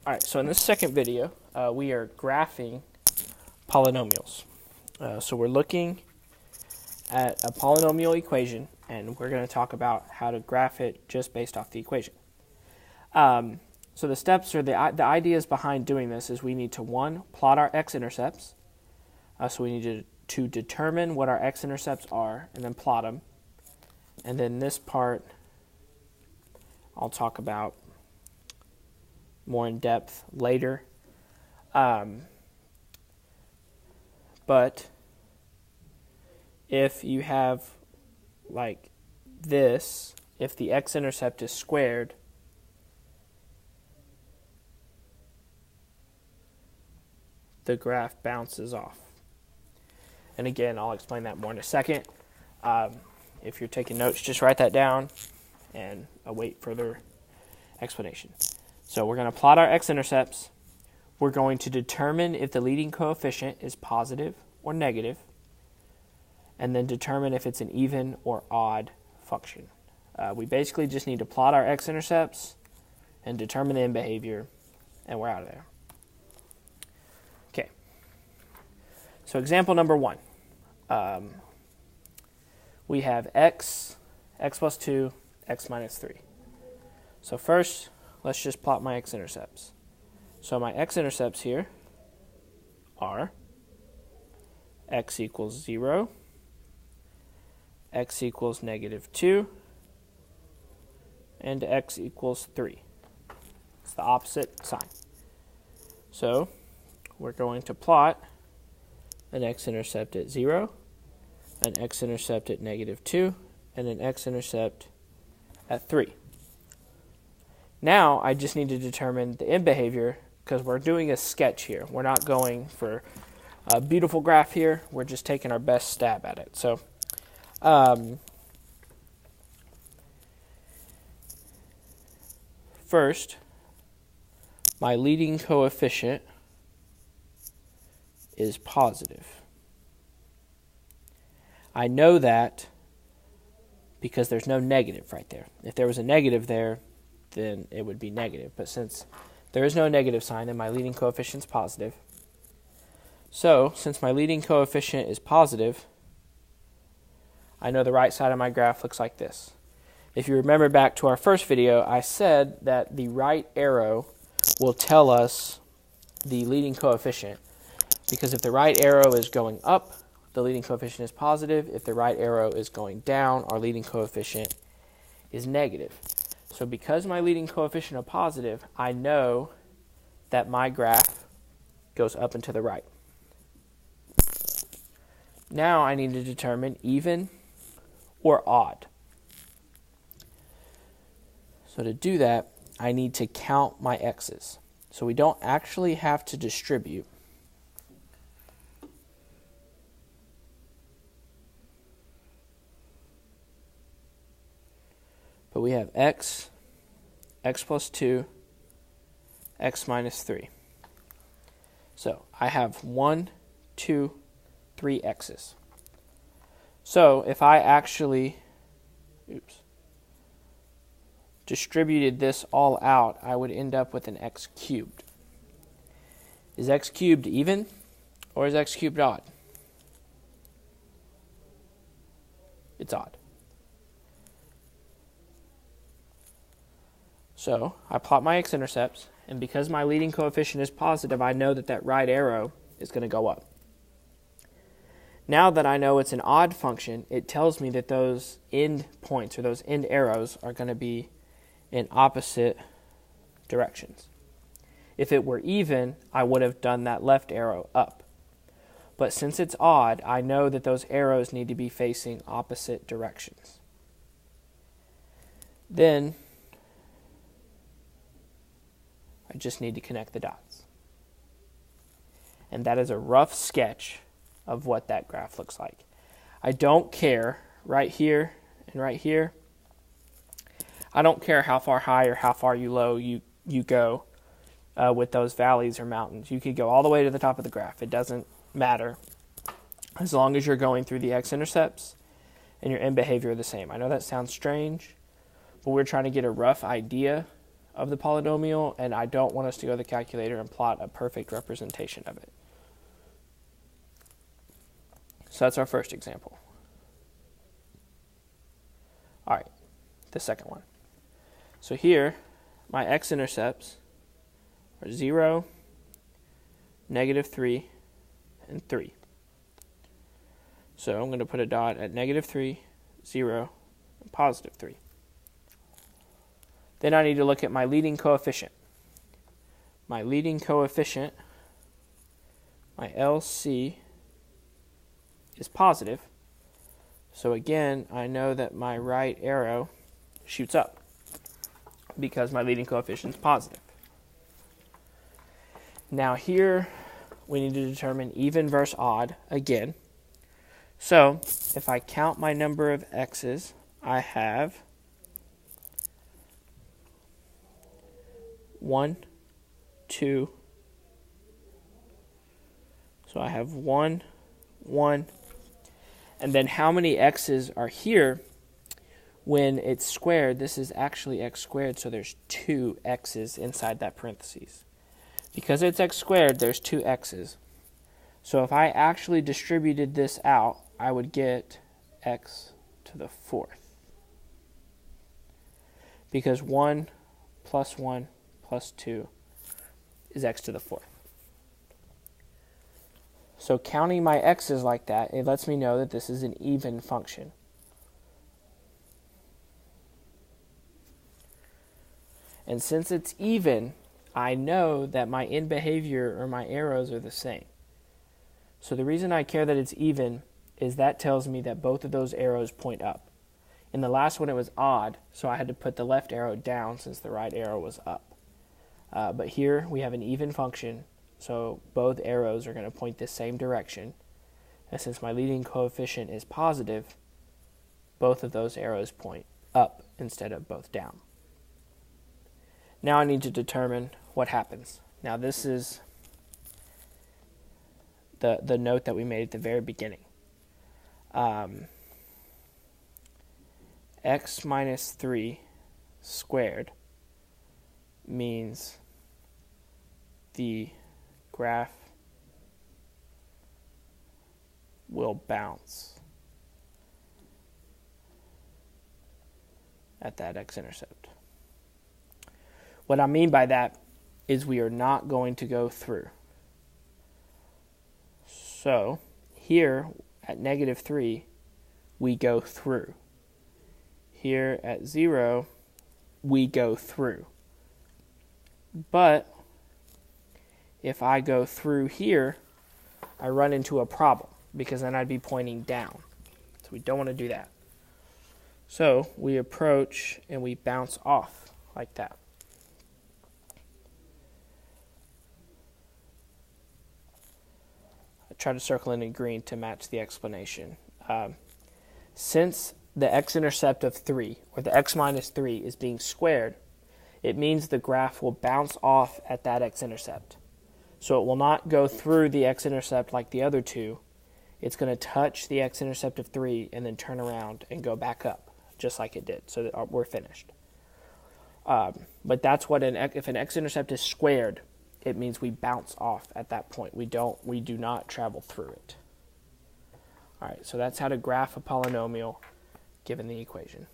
Alright, so in this second video, we are graphing polynomials. So we're looking at a polynomial equation, and we're going to talk about how to graph it just based off the equation. So the steps or the ideas behind doing this is we need to, one, plot our x-intercepts. So we need to determine what our x-intercepts are and then plot them. And then this part I'll talk about more in depth later. But if you have like this, if the x-intercept is squared, the graph bounces off. And again, I'll explain that more in a second. If you're taking notes, just write that down and await further explanation. So we're going to plot our x-intercepts. We're going to determine if the leading coefficient is positive or negative, and then determine if it's an even or odd function. We basically just need to plot our x-intercepts and determine the end behavior, and we're out of there. Okay. So example number 1. We have x plus 2, x minus 3. So first, let's just plot my x-intercepts. So my x-intercepts here are x equals 0, x equals negative 2, and x equals 3. It's the opposite sign. So we're going to plot an x-intercept at 0, an x-intercept at negative 2, and an x-intercept at 3. Now I just need to determine the end behavior because we're doing a sketch here. We're not going for a beautiful graph here. We're just taking our best stab at it. So first, my leading coefficient is positive. I know that because there's no negative right there. If there was a negative there, then it would be negative. But since there is no negative sign, then my leading coefficient is positive. So, since my leading coefficient is positive, I know the right side of my graph looks like this. If you remember back to our first video, I said that the right arrow will tell us the leading coefficient, because if the right arrow is going up, the leading coefficient is positive. If the right arrow is going down, our leading coefficient is negative. So because my leading coefficient is positive, I know that my graph goes up and to the right. Now I need to determine even or odd. So to do that, I need to count my x's. So we don't actually have to distribute. But we have x, x plus 2, x minus 3. So I have 1, 2, 3 x's. So if I actually distributed this all out, I would end up with an x cubed. Is x cubed even, or is x cubed odd? It's odd. So I plot my x-intercepts, and because my leading coefficient is positive, I know that that right arrow is going to go up. Now that I know it's an odd function, it tells me that those end points or those end arrows are going to be in opposite directions. If it were even, I would have done that left arrow up. But since it's odd, I know that those arrows need to be facing opposite directions. Then I just need to connect the dots. And that is a rough sketch of what that graph looks like. I don't care right here and right here. I don't care how far high or how far low you go with those valleys or mountains. You could go all the way to the top of the graph. It doesn't matter as long as you're going through the x-intercepts and your end behavior are the same. I know that sounds strange, but we're trying to get a rough idea of the polynomial, and I don't want us to go to the calculator and plot a perfect representation of it. So that's our first example. All right, the second one. So here, my x-intercepts are 0, -3, and 3. So I'm going to put a dot at -3, 0, and +3. Then I need to look at my leading coefficient. My leading coefficient, my LC, is positive. So again, I know that my right arrow shoots up because my leading coefficient is positive. Now here, we need to determine even versus odd again. So if I count my number of x's, I have 1, 2. So I have 1, 1. And then how many x's are here? When it's squared, this is actually x squared, so there's 2 x's inside that parentheses. Because it's x squared, there's 2 x's. So if I actually distributed this out, I would get x to the 4th. Because 1 plus 1 plus 2 is x to the 4th. So counting my x's like that, it lets me know that this is an even function. And since it's even, I know that my end behavior or my arrows are the same. So the reason I care that it's even is that tells me that both of those arrows point up. In the last one it was odd, so I had to put the left arrow down since the right arrow was up. But here we have an even function, so both arrows are going to point the same direction. And since my leading coefficient is positive, both of those arrows point up instead of both down. Now I need to determine what happens. Now this is the note that we made at the very beginning. X minus 3 squared means the graph will bounce at that x-intercept. What I mean by that is we are not going to go through. So here at -3, we go through. Here at 0, we go through. But if I go through here, I run into a problem because then I'd be pointing down. So we don't want to do that. So we approach and we bounce off like that. I try to circle in green to match the explanation. Since the x-intercept of 3, or the x minus 3, is being squared, it means the graph will bounce off at that x-intercept. So it will not go through the x-intercept like the other two. It's going to touch the x-intercept of 3 and then turn around and go back up, just like it did. So that we're finished. But that's what if an x-intercept is squared, it means we bounce off at that point. We do not travel through it. All right, so that's how to graph a polynomial given the equation.